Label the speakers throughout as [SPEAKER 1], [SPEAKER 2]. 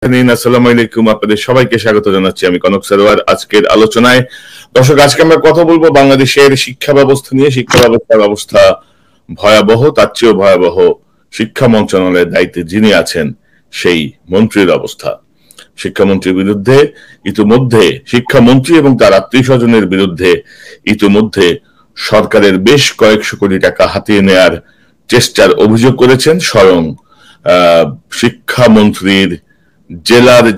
[SPEAKER 1] আসসালামু আলাইকুম, আপনাদের সবাইকে স্বাগত জানাচ্ছি। আমি কনক সারোয়ার। আজকের আলোচনায় দর্শক, আজকে আমরা কথা বলবো বাংলাদেশের শিক্ষা ব্যবস্থা নিয়ে। শিক্ষা ব্যবস্থার অবস্থা ভয়াবহ, তার চেয়েও ভয়াবহ শিক্ষা মন্ত্রণালয়ের দায়িত্বে যিনি আছেন সেই মন্ত্রীর অবস্থা। শিক্ষামন্ত্রীর বিরুদ্ধে ইতিমধ্যে, শিক্ষামন্ত্রী এবং তার আত্মীয় স্বজনের বিরুদ্ধে ইতিমধ্যে সরকারের বেশ কয়েকশো কোটি টাকা হাতিয়ে নেয়ার চেষ্টার অভিযোগ করেছেন স্বয়ং শিক্ষামন্ত্রীর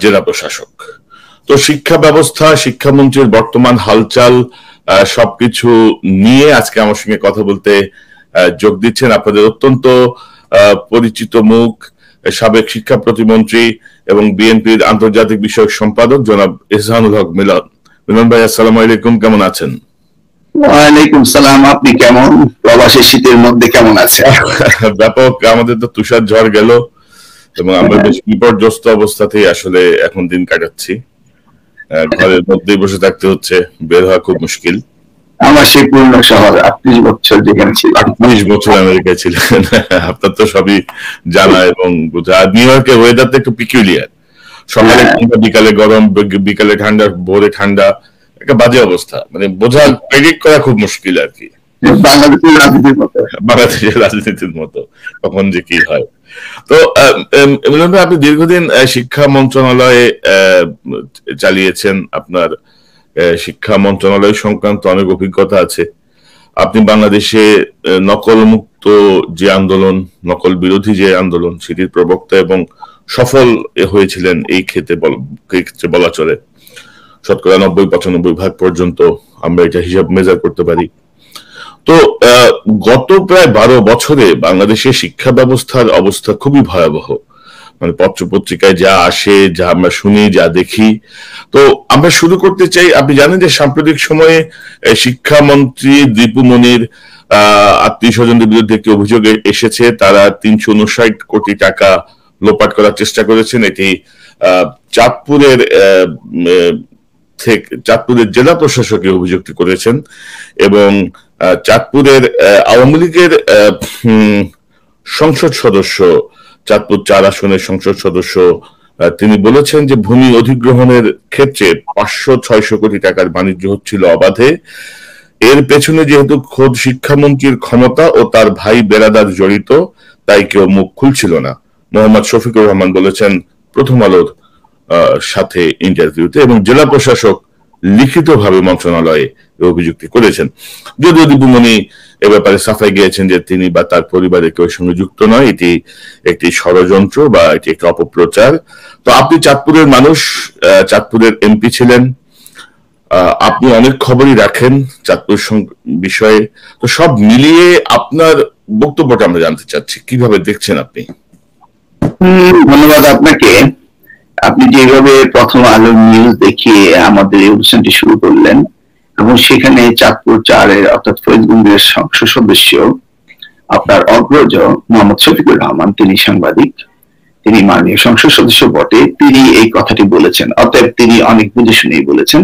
[SPEAKER 1] জেলা প্রশাসক। তো শিক্ষা ব্যবস্থা, শিক্ষামন্ত্রীর বর্তমান হালচাল সবকিছু নিয়ে আজকে আমার সঙ্গে কথা বলতে যোগ দিচ্ছেন আপনাদের অত্যন্ত পরিচিত মুখ, সাবেক শিক্ষা প্রতিমন্ত্রী এবং বিএনপির আন্তর্জাতিক বিষয়ক সম্পাদক জনাব এহসানুল হক মিলন। মিলন ভাই, আসসালামু আলাইকুম, কেমন আছেন?
[SPEAKER 2] ওয়ালাইকুম সালাম। আপনি কেমন? প্রবাসী শীতের মধ্যে কেমন আছেন?
[SPEAKER 1] ব্যাপক, আমাদের তো তুষার ঝড় গেল এবং আমরা বেশ বিপর্যস্ত অবস্থাতেই আসলে এখন দিন কাটাচ্ছি। ঘরের মধ্যেই বসে থাকতে হচ্ছে, বের হওয়া খুব মুশকিল।
[SPEAKER 2] আমার সেই পূর্ণ শহর 38 বছর যেখানে ছিল।
[SPEAKER 1] 38 বছর আমেরিকায় ছিলেন, আপনার তো সবই জানা এবং বোঝা। আর নিউ ইয়র্কের ওয়েদারটা একটু পিকুলিয়ার, সকালে ঠান্ডা, বিকালে গরম, বিকালে ঠান্ডা, ভোরে ঠান্ডা, একটা বাজে অবস্থা। মানে বোঝা, প্রেডিক্ট করা খুব মুশকিল আর কি। বাংলাদেশের রাজনীতির মতো কখন যে কি হয়। তো মিলন ভাই, আপনি দীর্ঘদিন শিক্ষা মন্ত্রণালয়ে চালিয়েছেন, আপনার শিক্ষা মন্ত্রণালয় সংক্রান্ত অনেক অভিজ্ঞতা আছে। আপনি বাংলাদেশে নকল মুক্ত যে আন্দোলন, নকল বিরোধী যে আন্দোলন, সেটির প্রবক্তা এবং সফল হয়েছিলেন এই ক্ষেত্রে বলা চলে। শতকরা 90-95% পর্যন্ত আমরা এটা হিসাব মেজার করতে পারি। তো গত প্রায় 12 বছরে বাংলাদেশের শিক্ষা ব্যবস্থার অবস্থা খুবই ভয়াবহ। মানে পত্র পত্রিকায় যা আসে, যা আমরা শুনি, যা দেখি। তো আমরা শুরু করতে চাই, আপনি জানেন যে সাম্প্রতিক সময়ে শিক্ষামন্ত্রী দীপু মনির আত্মীয় স্বজনদের বিরুদ্ধে একটি অভিযোগ এসেছে। তারা 359 কোটি টাকা লোপাট করার চেষ্টা করেছেন। এটি চাঁদপুরের জেলা প্রশাসকের অভিযোগটি করেছেন এবং চাঁদপুরের আওয়ামী লীগের সংসদ সদস্য, চাঁদপুর 4 আসনের সংসদ সদস্য, তিনি বলেছেন যে ভূমি অধিগ্রহণের ক্ষেত্রে 500-600 কোটি টাকার বাণিজ্য হচ্ছিল অবাধে। এর পেছনে যেহেতু খোদ শিক্ষামন্ত্রীর ক্ষমতা ও তার ভাই বেরাদার জড়িত, তাই কেউ মুখ খুলছিল না, মোহাম্মদ শফিকুর রহমান বলেছেন প্রথম আলোর সাথে ইন্টারভিউতে। এবং জেলা প্রশাসক লিখিতভাবে মন্ত্রণালয়ে অভিযুক্তি করেছেন। যদিও দীপুমণি এ ব্যাপারে সাফাই গিয়েছেন যে তিনি বা তার পরিবারের কেউ সঙ্গে যুক্ত নয়, এটি একটি ষড়যন্ত্র বা এটি একটি অপপ্রচার। তো আপনি চাঁদপুরের মানুষ, চাঁদপুরের এমপি ছিলেন, আপনি অনেক খবরই রাখেন চাঁদপুর বিষয়ে। তো সব মিলিয়ে আপনার বক্তব্যটা আমরা জানতে চাচ্ছি, কিভাবে দেখছেন আপনি?
[SPEAKER 2] ধন্যবাদ আপনাকে। আপনি যেভাবে প্রথম আলো নিউজ দেখিয়ে আমাদের এই অনুষ্ঠানটি শুরু করলেন এবং সেখানে চাঁদপুর 4-এর অর্থাৎ ফরিদগঞ্জের সংসদ সদস্য, আপনার অগ্রজ মোহাম্মদ শফিকুর রহমান, তিনি সাংবাদিক, তিনি মাননীয় সংসদ সদস্য বটে, তিনি এই কথাটি বলেছেন। অতএব তিনি অনেক বুঝে শুনেই বলেছেন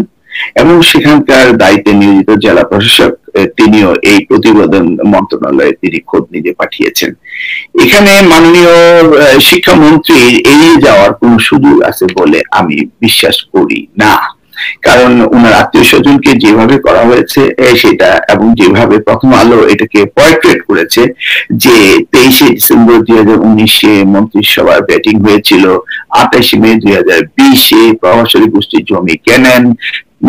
[SPEAKER 2] এবং সেখানকার দায়িত্বে নিয়োজিত জেলা প্রশাসক তিনিও এই প্রতিবেদন মন্ত্রণালয়ে তিনি খোদ নিজে পাঠিয়েছেন। এখানে মাননীয় শিক্ষামন্ত্রীর এড়িয়ে যাওয়ার কোন সুযোগ আছে বলে আমি বিশ্বাস করি না। কারণ ওনার আত্মীয় স্বজনকে যেভাবে করা হয়েছে সেটা, এবং যেভাবে প্রথম আলো এটাকে পোর্ট্রেট করেছে যে 23শে ডিসেম্বর 2019-এ মন্ত্রিসভার ব্যাটিং হয়েছিল, 28শে মে 2020-এ প্রভাবশালী গোষ্ঠীর জমি কেনেন,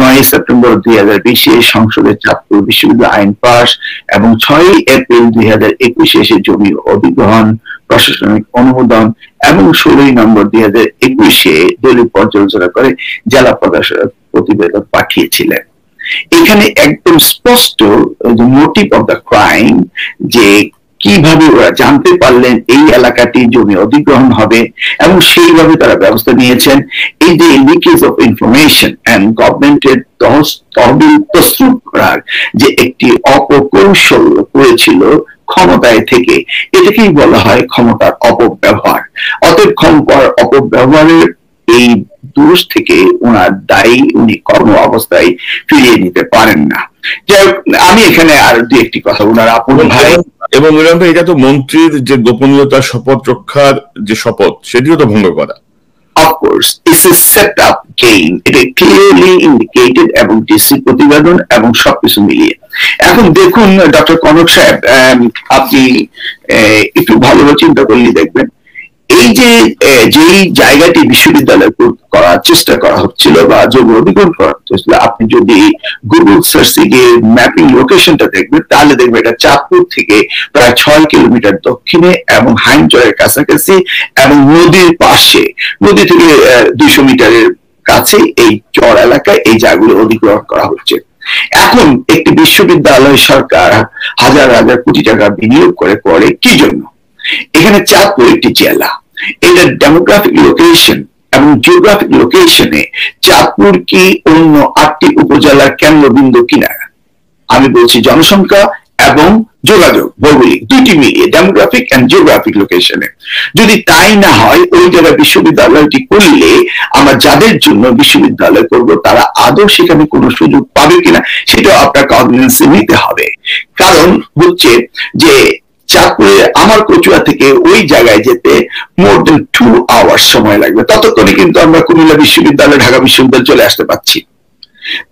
[SPEAKER 2] 9 সেপ্টেম্বর 2020-এ সংসদে চাঁদপুর বিশ্ববিদ্যালয় আইন পাস এবং 6 এপ্রিল 2021-এ এসে জমি অধিগ্রহণ, প্রশাসনিক অনুমোদন এবং 16 নভেম্বর 2021-এ দলীয় পর্যালোচনা করে জেলা প্রশাসক প্রতিবেদন পাঠিয়েছিলেন। এখানে একদম স্পষ্ট মোটিভ অফ দ্য ক্রাইম, যে কিভাবে ওরা জানতে পারলেন এই এলাকাটি জমি অধিগ্রহণ হবে এবং সেইভাবে তারা ব্যবস্থা নিয়েছেন। এই যে লিকেজ অফ ইনফরমেশন এন্ড গভর্নমেন্টের তহবিল প্রস্তুত করার যে একটি অপকৌশল করেছিল ক্ষমতায় থেকে, এটাকেই বলা হয় ক্ষমতার অপব্যবহার। অতএব ক্ষমতার অপব্যবহারের এই দোষ থেকে ওনার দায়ী উনি কর্ম অবস্থায় ফিরিয়ে নিতে পারেন না। যাই হোক, আমি এখানে আর দু একটি কথা, ওনার আপন ভাই
[SPEAKER 1] এবং মিলন ভাই, এটা তো মন্ত্রীর যে গোপনীয়তা শপথ রক্ষার যে শপথ, সেটিও তো ভঙ্গ করা।
[SPEAKER 2] of course it's a set up game, এটা clearly indicated এবং ডিসি প্রতিবেদন এবং সবকিছু মিলিয়ে। এখন দেখুন ডক্টর কনক সাহেব, আপনি একটু ভালোভাবে চিন্তা করলে দেখবেন এই যে যেই জায়গাটি বিশ্ববিদ্যালয় করার চেষ্টা করা হচ্ছিল বা জমি অধিগ্রহণ করা হচ্ছিল, আপনি যদি গুগল সার্চে গিয়ে ম্যাপিং লোকেশনটা দেখবেন তাহলে দেখবেন এটা চাঁদপুর থেকে প্রায় 6 কিলোমিটার দক্ষিণে এবং হাইমচরের কাছাকাছি এবং নদীর পাশে, নদী থেকে 200 মিটারের কাছে এই চর এলাকায় এই জায়গাগুলো অধিগ্রহণ করা হচ্ছে। এখন একটি বিশ্ববিদ্যালয় সরকার হাজার হাজার কোটি টাকা বিনিয়োগ করে কি জন্য? এখানে চাঁদপুর একটি জেলা, এটা ডেমোগ্রাফিক লোকেশন এবং জিওগ্রাফিক লোকেশনে চাঁদপুর কি অন্য 8টি উপজেলার কেন্দ্রবিন্দু কিনা? আমি বলছি জনসংখ্যা এবং যোগাযোগ ভৌগোলিক দুটি মিলিয়ে ডেমোগ্রাফিক এন্ড জিওগ্রাফিক লোকেশনে। যদি তাই না হয় ওই জায়গায় বিশ্ববিদ্যালয়টি করলে আমরা যাদের জন্য বিশ্ববিদ্যালয় করব তারা আদৌ সেখানে কোনো সুযোগ পাবে কিনা সেটা আপনার কগনিজেন্সে নিতে হবে। কারণ হচ্ছে যে চাঁদপুরে আমার কচুয়া থেকে ওই জায়গায় যেতে মোর দেন 2 আওয়ার্স সময় লাগবে, ততক্ষণে কিন্তু আমরা কুমিল্লা বিশ্ববিদ্যালয়, ঢাকা বিশ্ববিদ্যালয় চলে আসতে পারছি।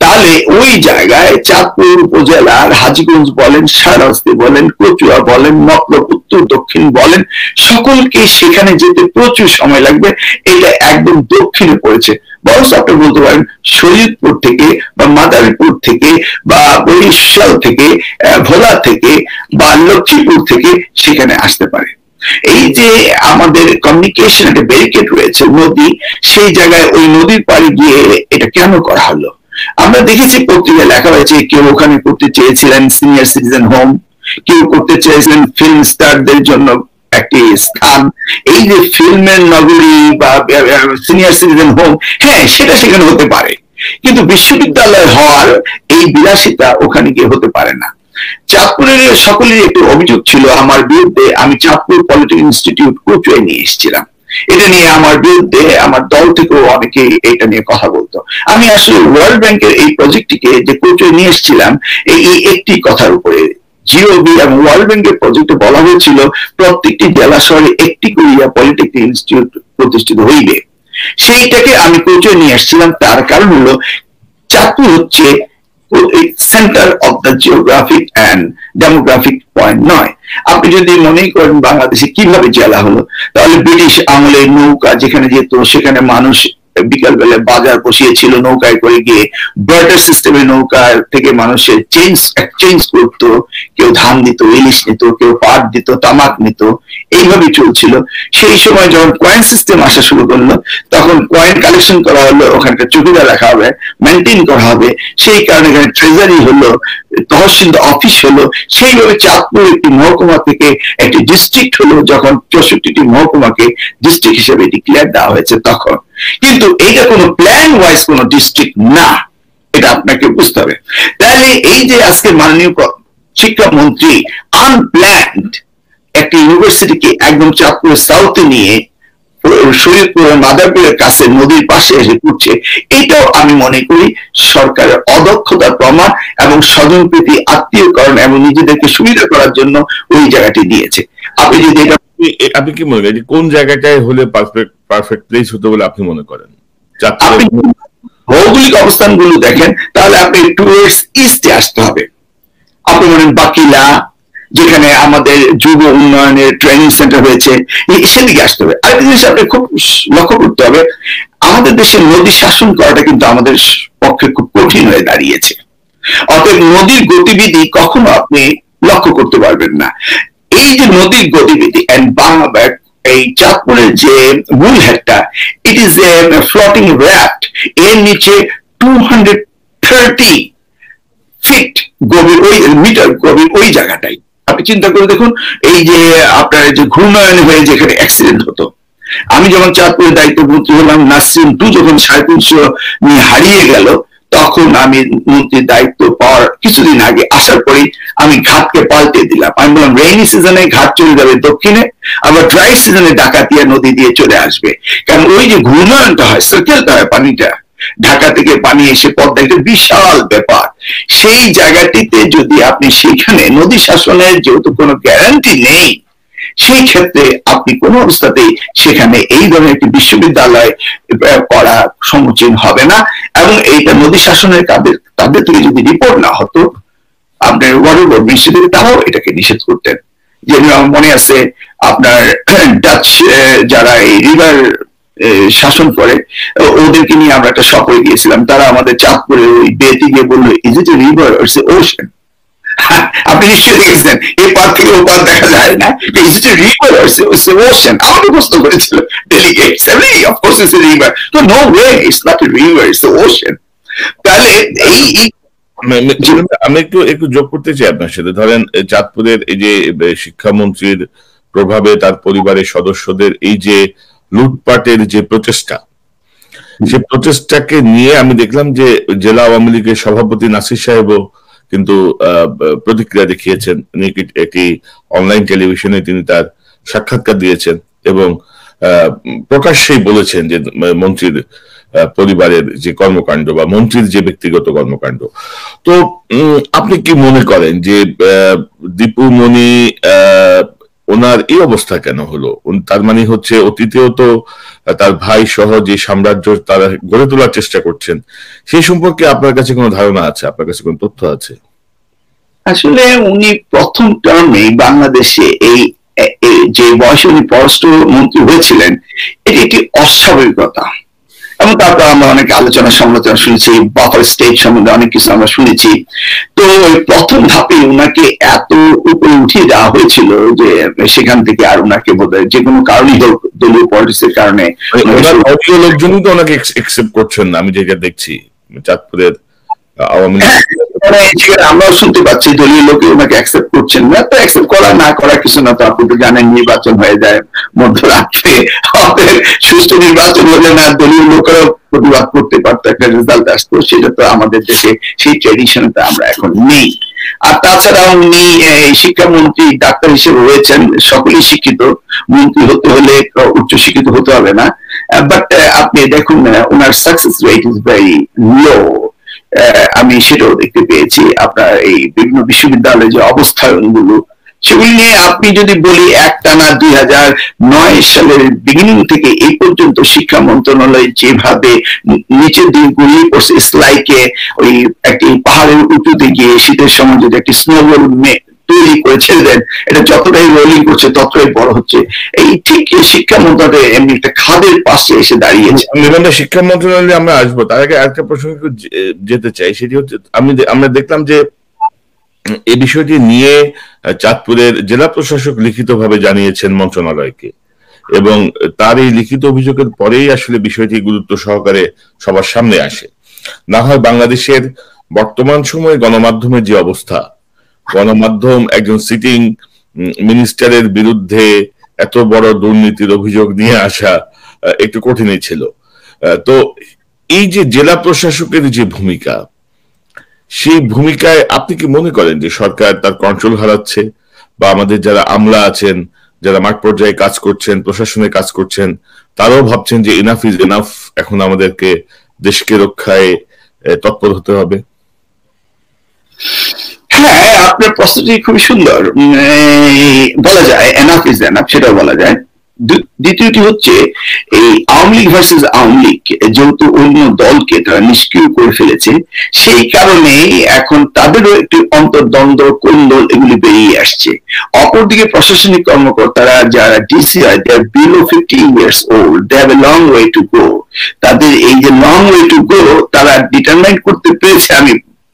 [SPEAKER 2] তাহলে ওই জায়গায় চাঁদপুর উপজেলার হাজীগঞ্জ বলেন, শাহরাস্তি বলেন, কচুয়া বলেন, মতলব উত্তর দক্ষিণ বলেন, সকলকে সেখানে যেতে প্রচুর সময় লাগবে। এটা একদম দক্ষিণে পড়েছে। বরং আপনি বলতে পারেন শরীয়তপুর থেকে বা মাদারীপুর থেকে বা বরিশাল থেকে, ভোলা থেকে বা লক্ষ্মীপুর থেকে সেখানে আসতে পারে। এই যে আমাদের কমিউনিকেশন একটা ব্যারিকেড রয়েছে নদী, সেই জায়গায় ওই নদীর পাড়ে গিয়ে এটা কেন করা হলো? আমরা দেখেছি পত্রিকায় লেখা হয়েছে কেউ ওখানে করতে চেয়েছিলেন সিনিয়র সিটিজেন হোম, কেউ করতে চেয়েছিলেন ফিল্ম স্টারদের জন্য একটি স্থান। এই যে ফিল্মের নগরী বা সিনিয়র সিটিজেন হোম, হ্যাঁ সেটা সেখানে হতে পারে, কিন্তু বিশ্ববিদ্যালয় হওয়ার এই বিলাসিতা ওখানে গিয়ে হতে পারে না। চাঁদপুরের সকলের একটু অভিযোগ ছিল আমার বিরুদ্ধে, আমি চাঁদপুর পলিটেকনিক ইনস্টিটিউট কচুয়ায় নিয়ে এসেছিলাম। এটা নিয়ে আমার বিরুদ্ধে আমার দল থেকেও অনেকে এটা নিয়ে কথা বলতো। আমি আসলে ওয়ার্ল্ড ব্যাংকের এই প্রজেক্টটিকে যে কচুয়ায় নিয়ে এসেছিলাম এই একটি কথার উপরে, জিওবি এবং ওয়ার্ল্ড ব্যাংকের প্রজেক্টে বলা হয়েছিল প্রত্যেকটি জেলা শহরে একটি করিয়া পলিটেকনিক ইনস্টিটিউট প্রতিষ্ঠিত হইবে। সেইটাকে আমি কচুয়ায় নিয়ে আসছিলাম। তার কারণ হলো চাঁদপুর হচ্ছে centre of the geographic and demographic point নয়। আপনি যদি মনে করেন বাংলাদেশে কিভাবে জেলা হলো, তাহলে ব্রিটিশ আমলে নৌকা যেখানে যেত সেখানে মানুষ বিকাল বেলা বাজার বসিয়েছিল নৌকায় করে গিয়ে, বার্টার সিস্টেমে নৌকা থেকে মানুষের এক্সচেঞ্জ করতো, কেউ ধান দিত, ইলিশ নিত, কেউ পাট দিত, তামাক নিত, এইভাবে চলছিল। সেই সময় যখন কয়েন সিস্টেম আসা শুরু করলো তখন কয়েন কালেকশন করা হলো, ওখানকার চৌকিদার রাখা হবে, মেনটেন করা হবে, সেই কারণে এখানে ট্রেজারি হলো, তহসিলদার অফিস হলো। সেইভাবে চাঁদপুর একটি মহকুমা থেকে একটি ডিস্ট্রিক্ট হলো যখন 64টি মহকুমাকে ডিস্ট্রিক্ট হিসেবে ডিক্লেয়ার দেওয়া হয়েছে তখন। কিন্তু এটা কোনো প্ল্যান ওয়াইজ কোনো ডিস্ট্রিক্ট না, এটা আপনাকে বুঝতে হবে। তাহলে এই যে আজকে মাননীয় শিক্ষামন্ত্রী আনপ্ল্যান্ড একটি ইউনিভার্সিটিকে একদম চাঁদপুরের সাউথে নিয়ে শরীয়তপুর মাদারপুরের কাছে নদীর পাশে এসে করছে, এটাও আমি মনে করি সরকারের অদক্ষতার প্রমাণ এবং স্বজনপ্রীতি, আত্মীয়করণ এবং নিজেদেরকে সুবিধা করার জন্য ওই জায়গাটি দিয়েছে। আপনি যদি এটা,
[SPEAKER 1] আপনি কি মনে করেন কোন জায়গাটায় হলে পারফেক্ট প্লেস হতে বলে আপনি মনে করেন?
[SPEAKER 2] আপনি ভৌগোলিক অবস্থানগুলো দেখেন তাহলে আপনি টুয়ার্ডস ইস্টে আসতে হবে। আপনি বলেন বাকিলা, যেখানে আমাদের যুব উন্নয়নের ট্রেনিং সেন্টার হয়েছে, সেদিকে আসতে হবে। আরেকটা জিনিস আপনি খুব লক্ষ্য করতে হবে, আমাদের দেশে নদী শাসন করাটা কিন্তু আমাদের পক্ষে খুব কঠিন হয়ে দাঁড়িয়েছে। অতএব নদীর গতিবিধি কখনো আপনি লক্ষ্য করতে পারবেন না। এই যে নদীর গতিবিধি এই চাঁদপুরের যে মূল হেডটা, it is a floating raft, এর নিচে 230 ফিট গভীর, ওই মিটার গভীর ওই জায়গাটাই। আপনি চিন্তা করে দেখুন, এই যে আপনার যে ঘূর্ণায়ন হয়ে যেখানে অ্যাক্সিডেন্ট হতো, আমি যখন চাঁদপুরের দায়িত্বমন্ত্রী হলাম, নাসরিন 2 যখন 350 নিয়ে হারিয়ে গেল, তখন আমি মন্ত্রীর দায়িত্ব পাওয়ার কিছুদিন আগে আসার পরে আমি ঘাটকে পাল্টে দিলাম। আমি বললাম রেইনি সিজনে ঘাট চলে যাবে দক্ষিণে, আবার ড্রাই সিজনে ডাকাতিয়া নদী দিয়ে চলে আসবে। কারণ ওই যে ঘূর্ণায়নটা হয়, সার্কেলটা হয়, পানিটা ঢাকা থেকে পানি এসে পদ্মা, একটা বিশাল ব্যাপার। সেই জায়গাটিতে যদি আপনি সেখানে নদী শাসনের যেহেতু কোনো গ্যারান্টি নেই, সেই ক্ষেত্রে আপনি কোন অবস্থাতেই সেখানে এই ধরনের একটি বিশ্ববিদ্যালয় করা সমীচীন হবে না, এবং এইটা মোদী শাসনের তাদের থেকে যদি রিপোর্ট না হতো, আপনার ওয়াটার বোর্ড মিনিস্ট্রি তারাও এটাকে নিষেধ করতেন। যেমন আমার মনে আছে আপনার ডাচ যারা এই রিভার শাসন করে, ওদেরকে নিয়ে আমরা একটা সফরে গিয়েছিলাম, তারা আমাদের চাঁদপুরে ওই বেতে গিয়ে বললো, is it a river or it's a ocean? আপনি নিশ্চয়ই দেখেছেন এই পার থেকে ও পার দেখা যায় না, is it a river or it's a ocean? আমাকে প্রশ্ন করেছিল delegates, of course it's a river. তো no way, it's not a river, it's a ocean. তাহলে এই
[SPEAKER 1] আমি একটু একটু যোগ করতে চাই আপনার সাথে। ধরেন চাঁদপুরের এই যে শিক্ষামন্ত্রীর প্রভাবে তার পরিবারের সদস্যদের এই যে লুটপাটের যে প্রচেষ্টা, সে প্রচেষ্টাকে নিয়ে আমি দেখলাম যে জেলা আওয়ামী লীগের সভাপতি নাসির সাহেবও কিন্তু প্রতিক্রিয়া দেখিয়েছেন। একটি অনলাইন টেলিভিশনে তিনি তার সাক্ষাৎকার দিয়েছেন এবং প্রকাশ্যেই বলেছেন যে মন্ত্রীর পরিবারের যে কর্মকাণ্ড বা মন্ত্রীর যে ব্যক্তিগত কর্মকাণ্ড। তো আপনি কি মনে করেন যে দীপু মনি ওনার এই অবস্থা কেন হলো? তার মানে হচ্ছে অতীতেও তো তার ভাই সহ যে সাম্রাজ্য তারা গড়ে তোলার চেষ্টা করছেন, সেই সম্পর্কে আপনার কাছে কোনো ধারণা আছে? আপনার কাছে কোনো তথ্য আছে?
[SPEAKER 2] আসলে উনি প্রথম টার্মে বাংলাদেশে এই যে বয়সে উনি পররাষ্ট্র মন্ত্রী হয়েছিলেন, এটি একটি অস্বাভাবিকতা। এবং তারপর আমরা অনেক আলোচনা সমালোচনা শুনেছি, বাফার স্টেট সম্বন্ধে অনেক কিছু আমরা শুনেছি। তো প্রথম ধাপে উনাকে এত উপরে উঠিয়ে দেওয়া হয়েছিল যে সেখান থেকে আর উনাকে বোধহয় যে কোনো কারণেই হোক, দলীয় পলিটিক্সের কারণে
[SPEAKER 1] লোকজনই তো ওনাকে একসেপ্ট করছেন না, আমি যেটা দেখছি চাঁদপুরের আওয়ামী লীগ।
[SPEAKER 2] আমরাও শুনতে পাচ্ছি দলীয় লোকে ওনাকে অ্যাকসেপ্ট করছেন না। তো অ্যাকসেপ্ট করা না করা কিছু না, তো আপনি তো জানেন নির্বাচন হয়ে যায় মধ্যরাত্রে, আমাদের সুষ্ঠু নির্বাচন হলে না দলীয় লোকেরা প্রতিবাদ করতে পারতো, একটা রেজাল্ট আসতো। সেটা তো আমাদের দেশে সেই ট্রেডিশনটা আমরা এখন নেই। আর তাছাড়া উনি শিক্ষামন্ত্রী ডাক্তার হিসেবে রয়েছেন, সকলেই শিক্ষিত, মন্ত্রী হতে হলে উচ্চ শিক্ষিত হতে হবে না। বাট আপনি দেখুন ওনার success rate is very low. আমি সেটাও দেখতে পেয়েছি আপনার এই বিভিন্ন বিশ্ববিদ্যালয়ের যে অবস্থানগুলো, সেগুলি নিয়ে আপনি যদি বলি একটানা 2009 সালের বিগিনিং থেকে এই পর্যন্ত শিক্ষা মন্ত্রণালয় যেভাবে নিচের দিক গড়িয়ে পড়ছে, স্লাইকে ওই একটি পাহাড়ের উঁচুতে গিয়ে শীতের সময় যদি একটি স্নোবল তৈরি করে ছেড়ে দেন, এটা যতটাই রোলিং করছে ততটাই বড় হচ্ছে। এই ঠিক শিক্ষা মন্ত্রণালয় এমনি একটা খাদের পাশে এসে দাঁড়িয়েছে।
[SPEAKER 1] শিক্ষা মন্ত্রণালয়ে আমরা আসবো, তার আগে আরেকটা প্রসঙ্গে যেতে চাই। সেটি হচ্ছে আমরা দেখলাম যে এই বিষয়টি নিয়ে চাঁদপুরের জেলা প্রশাসক লিখিতভাবে জানিয়েছেন মন্ত্রণালয়কে, এবং তার এই লিখিত অভিযোগের পরেই আসলে বিষয়টি গুরুত্ব সহকারে সবার সামনে আসে। না হয় বাংলাদেশের বর্তমান সময়ে গণমাধ্যমের যে অবস্থা, গণমাধ্যম একজন সিটিং মিনিস্টারের বিরুদ্ধে এত বড় দুর্নীতির অভিযোগ নিয়ে আসা একটু কঠিনই ছিল। তো এই যে জেলা প্রশাসকের যে ভূমিকা, সেই ভূমিকায় আপনি কি মনে করেন যে সরকার তার কন্ট্রোল হারাচ্ছে, বা আমাদের যারা আমলা আছেন, যারা মাঠ পর্যায়ে কাজ করছেন, প্রশাসনে কাজ করছেন, তারাও ভাবছেন যে ইনাফ ইজ এনাফ, এখন আমাদেরকে দেশকে রক্ষায় তৎপর হতে হবে?
[SPEAKER 2] হ্যাঁ, আপনার প্রশ্নটি খুবই সুন্দর। বলা যায় এনাফ ইজ এনাফ, সেটাও বলা যায়। দ্বিতীয়টি হচ্ছে এই আওয়ামী লীগ ভার্সেস আওয়ামী লীগ, যেহেতু অন্য দলকে তারা নিষ্ক্রিয় করে ফেলেছে, সেই কারণে এখন তাদেরও একটি অন্তর্দ্বন্দ্ব কোন্দল এগুলি বেরিয়ে আসছে। অপরদিকে প্রশাসনিক কর্মকর্তারা যারা DCI, they R below 15 years old, they have a long way to go। তাদের এই যে লং ওয়ে টু গো তারা ডিটারমাইন করতে পেরেছে, আমি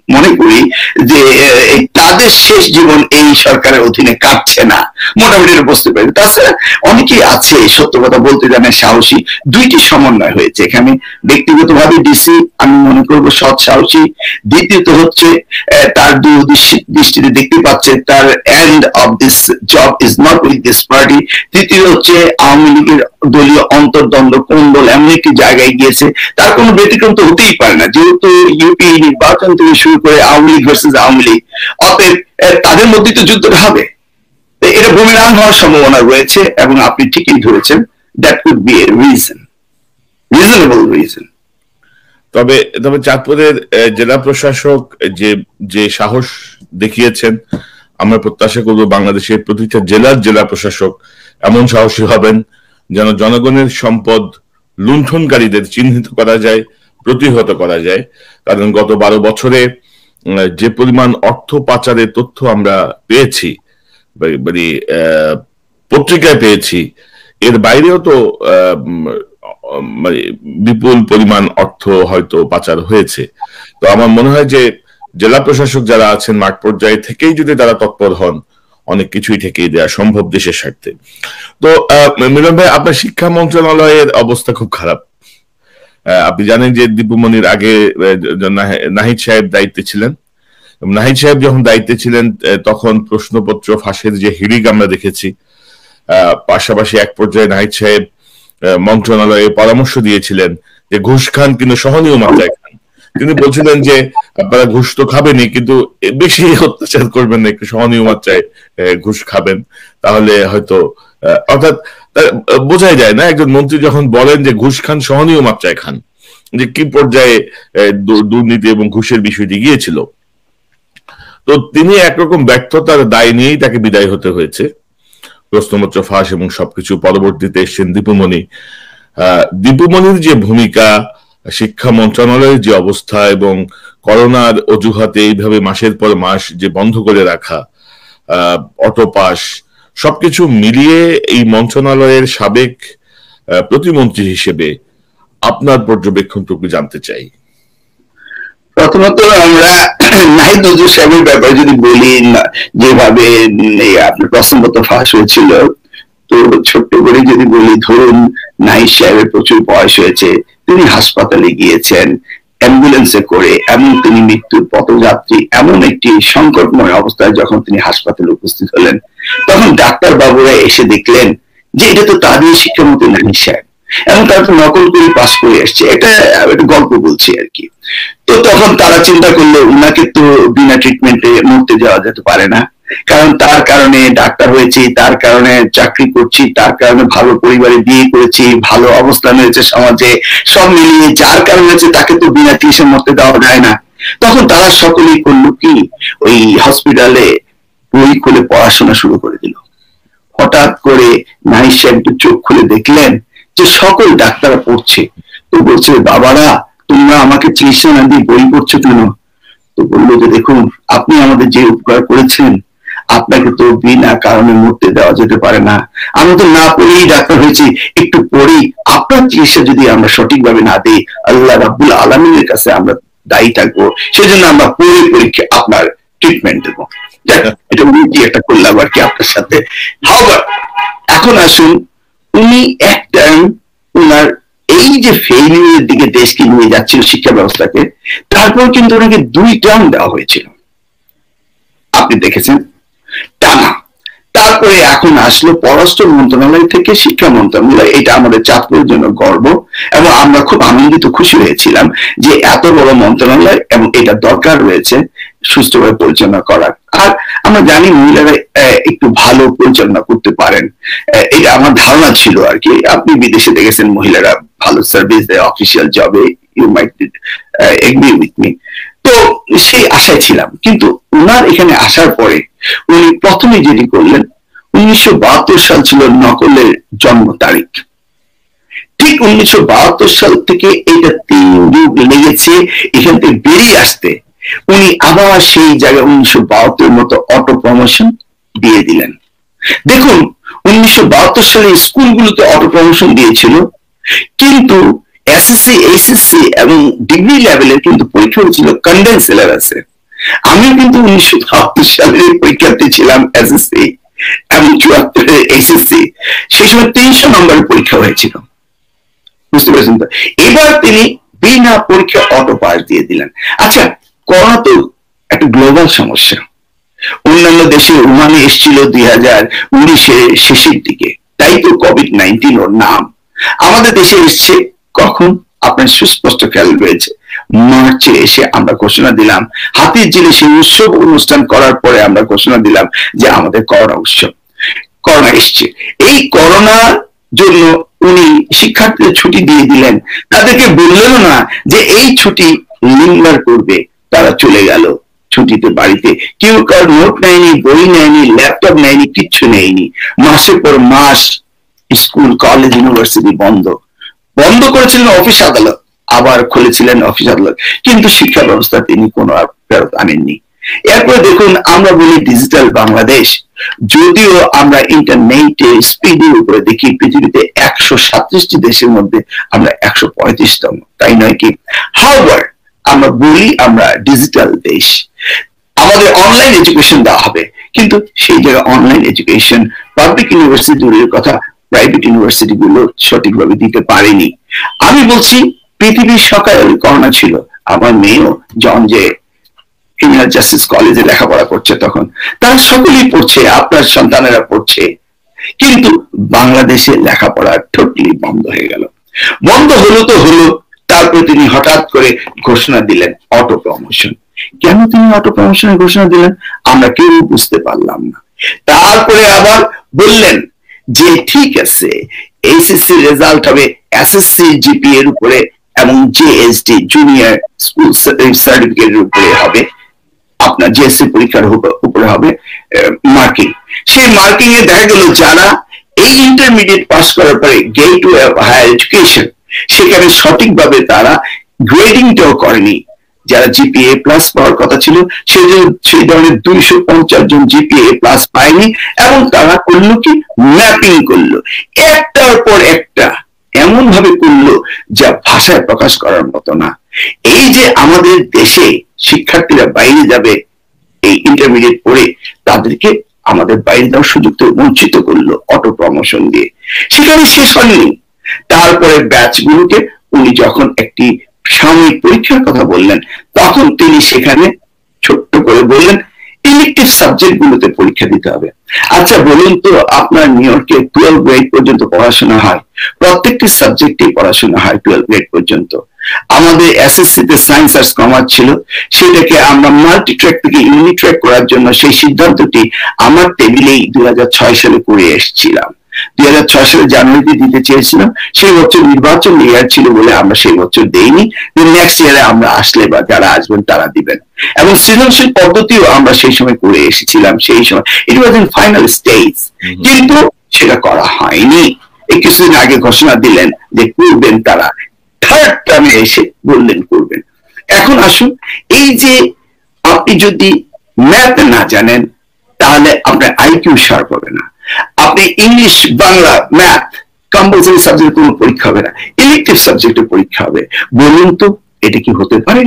[SPEAKER 2] মনে করি যে তাদের শেষ জীবন এই সরকারের অধীনে কাটছে না, মোটামুটি বুঝতে পারি। তাছাড়া অনেকেই আছে সত্য কথা বলতে জানে, সাহসী। দুইটি সমন্বয় হয়েছে এখানে। ব্যক্তিগতভাবে ডিসি আমি মনে করবো সৎ, সাহসী। দ্বিতীয়ত হচ্ছে তার দৃষ্টিতে দেখতে পাচ্ছে তার end of this job is not with this party. তৃতীয় হচ্ছে আওয়ামী লীগের দলীয় অন্তর্দ্বন্দ্ব কোন্দল এমন একটি জায়গায় গিয়েছে, তার কোনো ব্যতিক্রম তো হতেই পারে না, যেহেতু ইউপি নির্বাচন থেকে শুরু করে আওয়ামী লীগ ভার্সেস আওয়ামী লীগ, অতএব তাদের মধ্যে তো যুদ্ধটা হবে। এটা বুমেরাং হওয়ার সম্ভাবনা রয়েছে, এবং আপনি ঠিকই ধরেছেন, that could B a reason, reasonable reason.
[SPEAKER 1] তবে চাঁদপুরের জেলা প্রশাসক যে সাহস দেখিয়েছেন, আমরা প্রত্যাশা করব বাংলাদেশের প্রতিটা জেলার জেলা প্রশাসক এমন সাহসী হবেন যেন জনগণের সম্পদ লুণ্ঠনকারীদের চিহ্নিত করা যায়, প্রতিহত করা যায়। কারণ গত 12 বছরে যে পরিমাণ অর্থ পাচারের তথ্য আমরা পেয়েছি, মানে পত্রিকায় পেয়েছি, এর বাইরেও তো মানে বিপুল পরিমাণ অর্থ হয়তো পাচার হয়েছে। তো আমার মনে হয় যে জেলা প্রশাসক যারা আছেন মাঠ পর্যায়ে থেকেই যদি তারা তৎপর হন, অনেক কিছুই ঠেকিয়ে দেওয়া সম্ভব দেশের স্বার্থে। তো মিলন ভাই, আপনার শিক্ষা মন্ত্রণালয়ের অবস্থা খুব খারাপ। আপনি জানেন যে দীপুমনির আগে নাহিদ সাহেব দায়িত্বে ছিলেন। নাহিদ সাহেব যখন দায়িত্বে ছিলেন তখন প্রশ্নপত্র ফাঁসের যে হিড়িক আমরা দেখেছি, পাশাপাশি এক পর্যায়ে নাহিদ সাহেব মন্ত্রণালয়ে পরামর্শ দিয়েছিলেন যে ঘুষ খান কিন্তু সহনীয় মাত্রায় খান। তিনি বলছিলেন যে আপনারা ঘুষ তো খাবেনই, কিন্তু বেশি অত্যাচার করবেন না, একটু সহনীয় মাত্রায় ঘুষ খাবেন, তাহলে হয়তো, অর্থাৎ বোঝাই যায় না একজন মন্ত্রী যখন বলেন যে ঘুষ খান সহনীয় মাত্রায় খান, যে কি পর্যায়ে দুর্নীতি এবং ঘুষের বিষয়টি গিয়েছিল। তো তিনি একরকম ব্যর্থতার দায় নিয়েই তাকে বিদায় হতে হয়েছে, প্রশ্নপত্র ফাঁস এবং সবকিছু। পরবর্তীতে এসছেন দীপুমনি। দীপুমনির যে ভূমিকা, শিক্ষা মন্ত্রণালয়ের যে অবস্থা এবং করোনার অজুহাতে এইভাবে মাসের পর মাস যে বন্ধ করে রাখা, অটো পাস, সবকিছু মিলিয়ে এই মন্ত্রণালয়ের সাবেক প্রতিমন্ত্রী হিসেবে আপনার পর্যবেক্ষণটুকু জানতে চাই।
[SPEAKER 2] প্রথমত আমরা নাহিদ নজরুল সাহেবের ব্যাপারে যদি বলি, যেভাবে আপনার প্রশ্নপত্র ফাঁস হয়েছিল, তো ছোট্ট করে যদি বলি, ধরুন নাহিদ সাহেবের প্রচুর বয়স হয়েছে, তিনি হাসপাতালে গিয়েছেন অ্যাম্বুলেন্সে করে, এবং তিনি মৃত্যুর পথযাত্রী, এমন একটি সংকটময় অবস্থায় যখন তিনি হাসপাতালে উপস্থিত হলেন, তখন ডাক্তার বাবুরা এসে দেখলেন যে এটা তো তাদের শিক্ষামন্ত্রী নাহিদ সাহেব, এবং তারা তো নকল করে পাশ করে আসছে। এটা একটা গল্প বলছি আর কি। তো তখন তারা চিন্তা করলো উনাকে তো বিনা ট্রিটমেন্টে মরতে যাওয়া যেতে পারে না, কারণ তার কারণে ডাক্তার হয়েছি, তার কারণে চাকরি করছি, তার কারণে ভালো পরিবারে বিয়ে করেছি, ভালো অবস্থান হয়েছে সমাজে, সব মিলিয়ে যার কারণ হয়েছে তাকে তো বিনা চিকিৎসা মরতে দেওয়া যায় না। তখন তারা সকলেই করলো কি, ওই হসপিটালে বই খুলে পড়াশোনা শুরু করে দিল। হঠাৎ করে নাহিদ সাহেব চোখ খুলে দেখলেন যে সকল ডাক্তাররা পড়ছে, তো বলছে, বাবারা তোমরা আমাকে চিকিৎসা না দিয়ে বই পড়ছো কেন? তো বললো যে দেখুন, আপনি আমাদের যে উপকার করেছেন, আপনাকে তো বিনা কারণে মরতে দেওয়া যেতে পারে না। আমরা তো না পড়েই ডাক্তার হয়েছি, একটু পড়ি, আপনার চিকিৎসা যদি আমরা সঠিকভাবে না দিই, আল্লাহ রাব্বুল আলামিনের কাছে আমরা দায়ী থাকবো, সেজন্য আমরা পড়ে পরীক্ষা আপনার ট্রিটমেন্ট দেবো। এটা উনি একটা করলাম আর কি আপনার সাথে। এখন আসুন, উনি এক টাইম উনার এই যে ফেইলিউরের দিকে দেশকে নিয়ে যাচ্ছিল শিক্ষা ব্যবস্থাকে, তারপর কিন্তু ওনাকে 2 টার্ম দেওয়া হয়েছিল, আপনি দেখেছেন, টানা। তারপরে এখন আসলো পররাষ্ট্র মন্ত্রণালয় থেকে শিক্ষা মন্ত্রণালয়। এটা আমাদের চাঁদপুরের জন্য গর্ব, এবং আমরা খুব আনন্দিত, খুশি হয়েছিলাম যে এত বড় মন্ত্রণালয় এবং এটা দরকার রয়েছে সুষ্ঠুভাবে পরিচালনা করার। আর আমরা জানি মহিলারা একটু ভালো পরিচালনা করতে পারেন, এটা আমার ধারণা ছিল আর কি। আপনি বিদেশে দেখেছেন মহিলারা ভালো সার্ভিস দেয় অফিসিয়াল জবে, you might agree with me. তো সেই আশায় ছিলাম, কিন্তু ওনার এখানে আসার পরে উনি প্রথমে যেটি করলেন, 1972 সাল ছিল নকলের জন্ম তারিখ। ঠিক 1972 সাল থেকে এটা 3 যুগ লেগেছে এখান থেকে বেরিয়ে আসতে। উনি আবার সেই জায়গায় 1972 মতো অটো প্রমোশন দিয়ে দিলেন। দেখুন, 1972 সালে স্কুলগুলোতে অটো প্রমোশন দিয়েছিল, কিন্তু এসএসসি, এইচএসসি এবং ডিগ্রি লেভেলের কিন্তু পরীক্ষা হয়েছিল কনডেন্স সিলেবাসে। আমি কিন্তু 1972 সালের পরীক্ষার্থী ছিলাম এসএসসি এবং 74 এইচএসসি। সেই সময় 300 নম্বরের পরীক্ষা হয়েছিল, বুঝতে পেরেছেন তো? এবার তিনি বিনা পরীক্ষা অটো পাস দিয়ে দিলেন। আচ্ছা, করোনা তো একটা গ্লোবাল সমস্যা। অন্যান্য দেশে উমানে এসেছিল 2019-এর শেষের দিকে, তাই তো কোভিড-19 ওর নাম। আমাদের দেশে এসছে কখন? আপনার সুস্পষ্ট খেয়াল রয়েছে, মার্চে এসে আমরা ঘোষণা দিলাম, হাতির ঝিলে সেই উৎসব অনুষ্ঠান করার পরে আমরা ঘোষণা দিলাম যে আমাদের করোনা উৎসব, করোনা এসছে। এই করোনার জন্য উনি শিক্ষার্থীদের ছুটি দিয়ে দিলেন, তাদেরকে বললেন না যে এই ছুটি লিঙ্গার করবে, তারা চলে গেল ছুটিতে বাড়িতে, কেউ কার নোট নেয়নি, বই নেয়নি, ল্যাপটপ নেয়নি, কিচ্ছু নেয়নি। মাসের পর মাস স্কুল, কলেজ, ইউনিভার্সিটি বন্ধ বন্ধ করেছিলেন অফিস আদালত, আবার খুলেছিলেন অফিস আদালত, কিন্তু শিক্ষা ব্যবস্থা তিনি কোনো ফেরত আনেননি। এরপরে দেখুন, আমরা বলি ডিজিটাল বাংলাদেশ, যদিও আমরা ইন্টারনেটের স্পিডের উপরে দেখি পৃথিবীতে 137টি দেশের মধ্যে আমরা 135তম, তাই নয় কি? হাওয়ার আমরা বলি আমরা ডিজিটাল দেশ, আমাদের অনলাইন এডুকেশন দেওয়া হবে, কিন্তু সেই জায়গায় অনলাইন এডুকেশন পাবলিক ইউনিভার্সিটির কথা প্রাইভেট ইউনিভার্সিটি গুলো সঠিকভাবে দিতে পারেনি। আমি বলছি পৃথিবীর সকালে করোনা ছিল, আমার মেয়েও জন যে ক্রিমিনাল জাস্টিস কলেজে লেখাপড়া করছে, তখন তারা সকলেই পড়ছে, আপনার সন্তানেরা পড়ছে, কিন্তু বাংলাদেশে লেখাপড়া টোটালি বন্ধ হয়ে গেল। বন্ধ হলো তো হলো, তারপরে তিনি হঠাৎ করে ঘোষণা দিলেন অটো প্রমোশন। কেন তিনি অটো প্রমোশনের ঘোষণা দিলেন আমরা কেউ বুঝতে পারলাম না। তারপরে আবার বললেন যে ঠিক আছে, এইচএসসি রেজাল্ট হবে এসএসসি জিপি এর উপরে এবং জেএসডি জুনিয়র স্কুল সার্টিফিকেটের উপরে হবে, আপনার জেএসসি পরীক্ষার উপরে হবে মার্কিং। সেই মার্কিং এ দেখা গেল যারা এই ইন্টারমিডিয়েট পাস করার পরে গেটওয়ে অফ হায়ার এডুকেশন, সেখানে সঠিকভাবে তারা গ্রেডিংটাও করেনি, যারা জিপিএ প্লাস পাওয়ার কথা ছিল সেই ধরনের 250 জন জিপিএ প্লাস পায়নি, এবং তারা করলো কি ম্যাপিং করলো, একটার পর একটা এমন ভাবে করলো যা ভাষায় প্রকাশ করার মতো না। এই যে আমাদের দেশে শিক্ষার্থীরা বাইরে যাবে এই ইন্টারমিডিয়েট পড়ে, তাদেরকে আমাদের বাইরে যাওয়ার সুযোগ থেকে বঞ্চিত করলো অটো প্রমোশন দিয়ে। সেখানে শেষ হয়নি, তারপরে ব্যাচ গুলোকে উনি যখন একটি সাময়িক পরীক্ষার কথা বললেন, তখন তিনি সেখানে ছোট্ট করে বললেন ইলেকটিভ সাবজেক্ট গুলোতে পরীক্ষা দিতে হবে। আচ্ছা বলুন তো, আপনার নিউ ইয়র্কে 12 গ্রেড পর্যন্ত পড়াশোনা হয়, প্রত্যেকটি সাবজেক্টে পড়াশোনা হয় 12 গ্রেড পর্যন্ত। আমাদের এসএসসি তে সায়েন্স আর্টস কমার্স ছিল, সেটাকে আমরা মাল্টি ট্র্যাক থেকে ইউনি ট্র্যাক করার জন্য সেই সিদ্ধান্তটি আমার টেবিলেই 2006 সালে করে এসেছিলাম। 2006 সালে জানুয়ারিতে দিতে চেয়েছিলাম, সেই বছর নির্বাচন ইয়ার ছিল বলে আমরা সেই বছর দেইনি, নেক্সট ইয়ারে আমরা আসলে বা যারা আসবেন তারা দিবেন। এবং সৃজনশীল পদ্ধতিও আমরা সেই সময় করে এসেছিলাম, সেই সময় ইট ওয়াজ ইন ফাইনাল স্টেজ, কিন্তু সেটা করা হয়নি। এই কিছুদিন আগে ঘোষণা দিলেন যে করবেন, তারা থার্ড টার্মে এসে বললেন করবেন। এখন আসুন, এই যে আপনি যদি ম্যাথ না জানেন তাহলে আপনার আইকিউ শার্প হবে না, আপনি English, Bangla, math compulsory subject কোনো পরীক্ষা হবে না, ইলেকটিভ সাবজেক্টের পরীক্ষা হবে। বলুন তো এটা কি হতে পারে?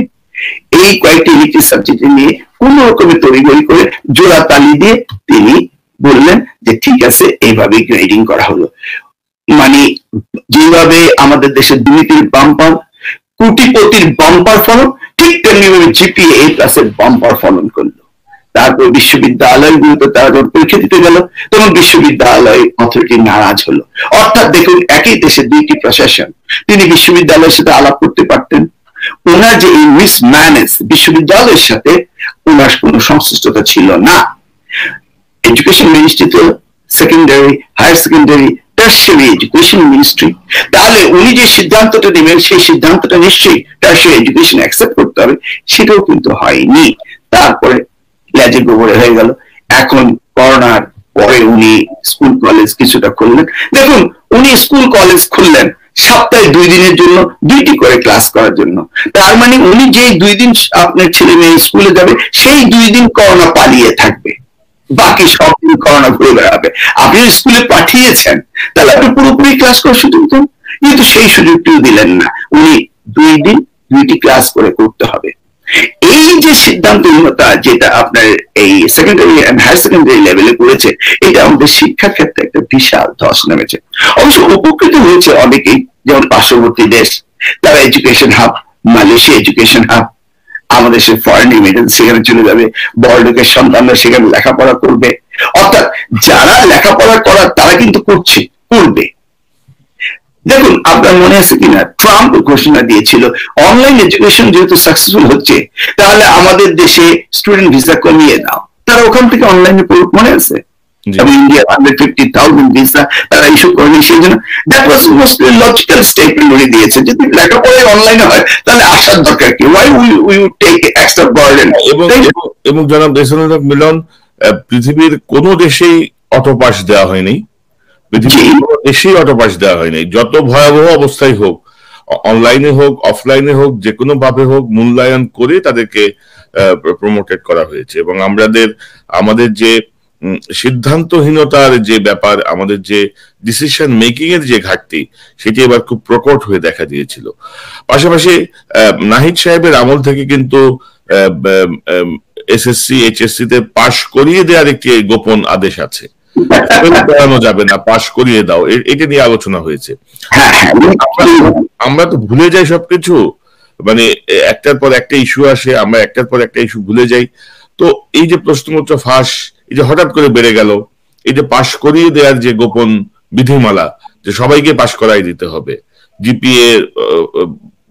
[SPEAKER 2] এই কয়েকটি ইলেকটিভ সাবজেক্ট নিয়ে কোন রকমের তড়িঘড়ি করে জোড়া তালি দিয়ে তিনি বললেন যে ঠিক আছে, এইভাবে গ্রেডিং করা হলো। মানে যেভাবে আমাদের দেশের দুর্নীতির বাম্পার, কোটিপতির বাম্পার ফলন, ঠিক তেমনি ভাবে জিপিএ A+ এর বাম্পার ফলন করলো। তারপর বিশ্ববিদ্যালয়গুলোতে তারা যখন পরীক্ষা দিতে গেল, তখন বিশ্ববিদ্যালয় অথরিটি নারাজ হলো। অর্থাৎ দেখুন, একই দেশে দুইটি প্রশাসন, তিনি বিশ্ববিদ্যালয়ের সাথে আলাপ করতে পারতেন, ওনার যে এই মিসম্যানেজ, বিশ্ববিদ্যালয়ের সাথে ওনার কোনো সংশ্লিষ্টতা ছিল না। এডুকেশন মিনিস্ট্রি তো secondary, higher secondary, tertiary education ministry, তাহলে উনি যে সিদ্ধান্তটা নেবেন সেই সিদ্ধান্তটা নিশ্চয়ই টার্সিয়ারি এডুকেশন অ্যাকসেপ্ট করতে হবে, সেটাও কিন্তু হয়নি। তারপরে লেজে গোবরে হয়ে গেল। এখন করোনার পরে উনি স্কুল কলেজ কিছুটা খুললেন। দেখুন, উনি স্কুল কলেজ খুললেন সপ্তাহে 2 দিনের জন্য, 2টি করে ক্লাস করার জন্য। তার মানে উনি যে 2 দিন আপনার ছেলে মেয়ে স্কুলে যাবে, সেই 2 দিন করোনা পালিয়ে থাকবে, বাকি সব দিন করোনা ঘুরে বেড়াবে। আপনি স্কুলে পাঠিয়েছেন, তাহলে আপনি পুরোপুরি ক্লাস করার সুযোগ দেন, কিন্তু সেই সুযোগটিও দিলেন না। উনি 2 দিন 2টি ক্লাস করে করতে হবে। এই যে সিদ্ধান্তহীনতা, যেটা আপনার এই সেকেন্ডারি এন্ড হায়ার সেকেন্ডারি লেভেলে করেছে, এটা আমাদের শিক্ষা ক্ষেত্রে একটা বিশাল ধস নেমেছে। অবশ্য উপকৃত হয়েছে অনেকেই, যেমন পার্শ্ববর্তী দেশ, তারা education hub, Malaysia education hub, আমাদের সে ফরেন ইমিগ্রেন্ট সেখানে চলে যাবে, বড়লোকের সন্তানরা সেখানে লেখাপড়া করবে। অর্থাৎ যারা লেখাপড়া করার তারা কিন্তু করবে। দেখুন, আপনার মনে আছে কিনা, ট্রাম্প ঘোষণা দিয়েছিল অনলাইন এডুকেশন যেহেতু সাকসেসফুল হচ্ছে, তাহলে আমাদের দেশে স্টুডেন্ট ভিসা কমিয়ে দাও, তারা ওখান থেকে অনলাইনে পড়ুক, মনে আছে? এবং ইন্ডিয়া 150,000 ভিসা তারা ইস্যু করেনি, সেই জন্য that was mostly logical statement উনি দিয়েছে। যদি লেখাপড়া অনলাইনে হয় তাহলে আসার দরকার কি, why we take extra burden.
[SPEAKER 1] এবং জনাব দেশানুর হক মিলন, পৃথিবীর কোন দেশেই অটোপাস দেওয়া হয়নি, পৃথিবীর কোন দেশেই অটোপাস দেওয়া হয়নি। যত ভয়াবহ অবস্থায় হোক, অনলাইনে হোক অফলাইনে হোক, যে কোনো ভাবে হোক, মূল্যায়ন করে তাদেরকে প্রমোটেড করা হয়েছে। এবং আমাদের যে সিদ্ধান্তহীনতার যে ব্যাপার, আমাদের যে ডিসিশন মেকিং এর যে ঘাটতি, সেটি এবার খুব প্রকট হয়ে দেখা দিয়েছিল। পাশাপাশি নাহিদ সাহেবের আমল থেকে কিন্তু এসএসসি এইচএসসি তে পাশ করিয়ে দেওয়ার একটি গোপন আদেশ আছে, করানো যাবে না, পাশ করিয়ে দাও, এটা নিয়ে আলোচনা হয়েছে। আমরা তো ভুলে যাই সবকিছু, মানে একটার পর একটা ইস্যু আসে, আমরা একটার পর একটা ইস্যু ভুলে যাই। তো এই যে প্রশ্নপত্র ফাঁস, এই যে হঠাৎ করে বেড়ে গেল, এই যে পাশ করিয়ে দেওয়ার যে গোপন বিধিমালা, যে সবাইকে পাশ করাই দিতে হবে, জিপিএ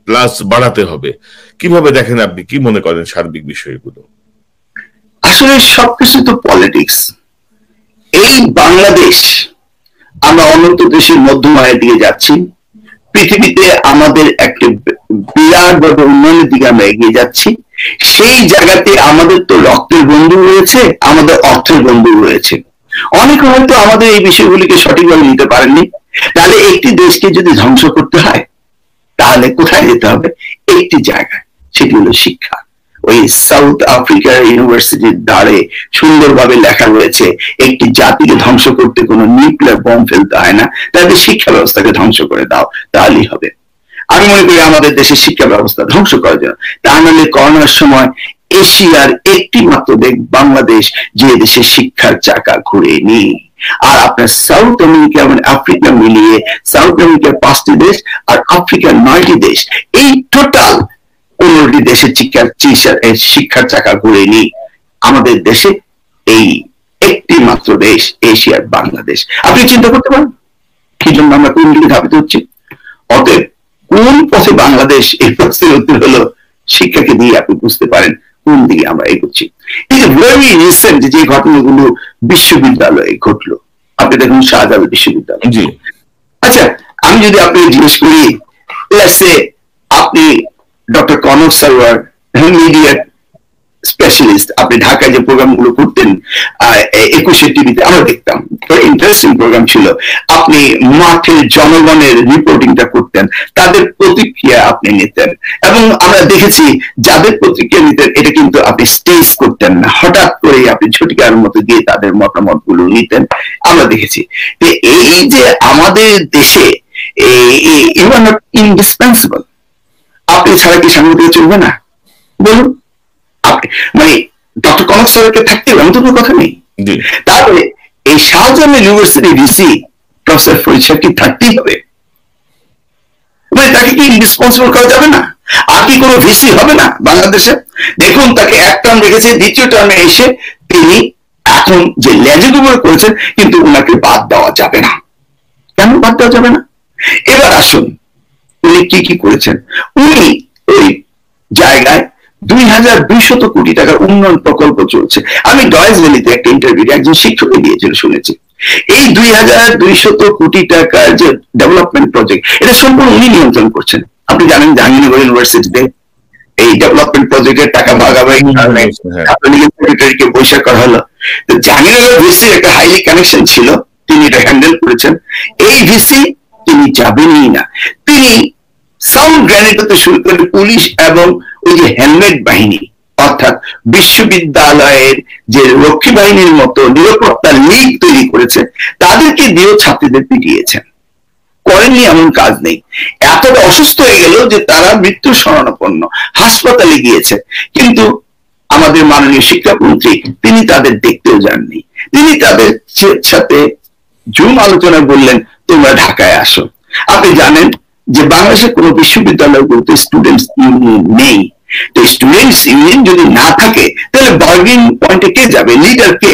[SPEAKER 1] প্লাস বাড়াতে হবে, কিভাবে দেখেন আপনি, কি মনে করেন সার্বিক বিষয়গুলো?
[SPEAKER 2] আসলে সবকিছু তো পলিটিক্স। এই বাংলাদেশ আমরা উন্নত দেশের মধ্যমায়ের দিকে যাচ্ছি, পৃথিবীতে আমাদের একটা বিরাট বড় উন্নয়নের দিকে আমরা এগিয়ে যাচ্ছি। সেই জায়গাতে আমাদের তো রক্তের বন্ধু রয়েছে, আমাদের অর্থের বন্ধু রয়েছে। অনেকে হয়তো আমাদের এই বিষয়গুলিকে সঠিকভাবে নিতে পারেননি। তাহলে একটি দেশকে যদি ধ্বংস করতে হয় তাহলে কোথায় যেতে হবে? একটি জায়গায়, সেটি হলো শিক্ষা। ওই সাউথ আফ্রিকার ইউনিভার্সিটির ধারে সুন্দরভাবে লেখা রয়েছে, একটি জাতিকে ধ্বংস করতে কোনো নিউক্লিয়ার বম ফেলতে হয় না, তাদের শিক্ষা ব্যবস্থাকে ধ্বংস করে দাও, তাহলেই হবে। আমি মনে করি আমাদের দেশের শিক্ষা ব্যবস্থা ধ্বংস করার জন্য, তা নাহলে করোনার সময় এশিয়ার একটি মাত্র দেশ বাংলাদেশ যে দেশের শিক্ষার চাকা ঘুরেনি। আর আপনার সাউথ আমেরিকা এবং আফ্রিকা মিলিয়ে সাউথ আমেরিকার 5টি দেশ আর আফ্রিকার 9টি দেশ, এই টোটাল 15টি দেশের শিক্ষার চাকা ঘুরেনি। আমাদের দেশে এই একটি মাত্র দেশ এশিয়ার বাংলাদেশ। আপনি চিন্তা করতে পারেন কি জন্য আমরা কোন দিকে ধাবিত হচ্ছি? অতএব কোন পথে বাংলাদেশ, এই প্রশ্নের উত্তর হলো শিক্ষাকে দিয়ে আপনি বুঝতে পারেন কোন দিকে আমরা এগোচ্ছি। এই যে ভেরি রিসেন্ট যে ঘটনাগুলো বিশ্ববিদ্যালয়ে ঘটলো, আপনি দেখুন শাহজালাল বিশ্ববিদ্যালয়। আচ্ছা, আমি যদি আপনাকে জিজ্ঞেস করি, আপনি doctor Kanak Sarwar, media specialist, আপনি ঢাকায় যে প্রোগ্রামগুলো করতেন 21 টিভিতে, আমরা দেখতাম, ইন্টারেস্টিং প্রোগ্রাম ছিল। আপনি মাঠের জনগণের রিপোর্টিংটা করতেন, তাদের প্রতিক্রিয়া আপনি নিতেন, এবং আমরা দেখেছি যাদের প্রতিক্রিয়া নিতেন এটা কিন্তু আপনি স্টেজ করতেন না, হঠাৎ করে আপনি ঝটিকার মতো গিয়ে তাদের মতামত গুলো নিতেন, আমরা দেখেছি। এই যে আমাদের দেশে ইউ আর নট ইনডিসপেন্সিবল, আপনি ছাড়া কি সাংবাদিক চলবে না? বলুন, মানে ডক্টর কনক স্যারকে থাকতে হবে এমন তো কোনো কথা নেই। তারপরে এই Shahjalal university VC professor Farid সাহেবকে থাকতেই হবে, মানে তাকে কি ইনডিসপেন্সিবল করা যাবে না? আর কি কোনো ভিসি হবে না বাংলাদেশে? দেখুন, তাকে এক টার্ম রেখেছে, দ্বিতীয় টার্মে এসে তিনি এখন যে লেজিগুলো করেছেন, কিন্তু ওনাকে বাদ দেওয়া যাবে না। কেন বাদ দেওয়া যাবে না? এবার আসুন উনি কি কি করেছেন। উনি ওই জায়গায় 2200 কোটি টাকার উন্নয়ন প্রকল্প চলছে। আমি ডয়েস ভ্যালিতে একটা ইন্টারভিউ একজন শিক্ষককে দিয়েছিল, শুনেছি। এই 2200 কোটি টাকার যে ডেভেলপমেন্ট প্রজেক্ট, এটা সম্পূর্ণ উনি নিয়ন্ত্রণ করছেন। আপনি জানেন জাহাঙ্গীরনগর ইউনিভার্সিটিতে এই ডেভেলপমেন্ট প্রজেক্টের টাকা ভাগাভাগি সেক্রেটারিকে বৈশাখ করা হলো। তো জাহাঙ্গীরনগর ভিসির একটা হাইলি কানেকশন ছিল, তিনি এটা হ্যান্ডেল করেছেন। এই ভিসি তিনি যাবেনই না, তিনি সাউন্ড গ্রেনেড হতে শুরু করে পুলিশ এবং ওই যে হেলমেট বাহিনী, অর্থাৎ বিশ্ববিদ্যালয়ের যে রক্ষী বাহিনীর মতো নিরাপত্তা লীগ তৈরি করেছে, তাদেরকে দিয়েও ছাত্রীদের পিটিয়েছেন। করেননি এমন কাজ নেই। এতটা অসুস্থ হয়ে গেল যে তারা মৃত্যুর শরণাপন্ন, হাসপাতালে গিয়েছে, কিন্তু আমাদের মাননীয় শিক্ষামন্ত্রী তিনি তাদের দেখতেও যাননি। তিনি তাদের সাথে জুম আলোচনা বললেন, তোমরা ঢাকায় আসো। আপনি জানেন যে বাংলাদেশের কোন বিশ্ববিদ্যালয়গুলোতে স্টুডেন্টস ইউনিয়ন নেই। তো স্টুডেন্টস ইউনিয়ন যদি না থাকে তাহলে বার্গেনিং পয়েন্টে কে যাবে? লিডার কে?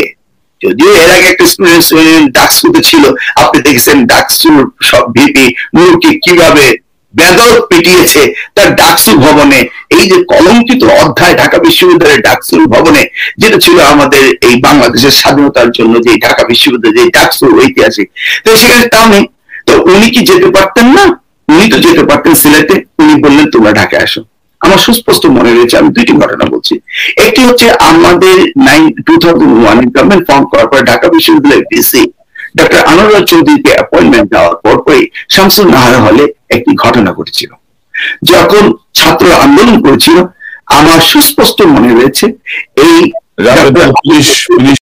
[SPEAKER 2] যদিও এর আগে একটা স্টুডেন্টস ইউনিয়ন ডাকসুতে ছিল, আপনি দেখেছেন ডাকসুর সব ভিপি নূরকে কিভাবে বেদর পিটিয়েছে তার ডাকসু ভবনে, এই যে কলঙ্কিত অধ্যায় ঢাকা বিশ্ববিদ্যালয়ের ডাকসু ভবনে, যেটা ছিল আমাদের এই বাংলাদেশের স্বাধীনতার জন্য যে ঢাকা বিশ্ববিদ্যালয় যে ডাকসু ঐতিহাসিক, তো সেখানে তাও নেই। তো উনি কি যেতে পারতেন না? উনি তো যেতে পারতেন সিলেটে, উনি বললেন তোমরা ঢাকায় আসো। আমার সুস্পষ্ট মনে রয়েছে, আমি দুইটি ঘটনা বলছি। একটি হচ্ছে আমাদের 2001 গভর্নমেন্ট ফর্ম করার পর ঢাকা বিশ্ববিদ্যালয়ের ভিসি ডক্টর আনোয়ার চৌধুরীকে অ্যাপয়েন্টমেন্ট দেওয়ার পরপরই শামসুন নাহার হলে একটি ঘটনা ঘটেছিল। যখন ছাত্র আন্দোলন করেছিল, আমার সুস্পষ্ট মনে রয়েছে এই
[SPEAKER 1] পুলিশ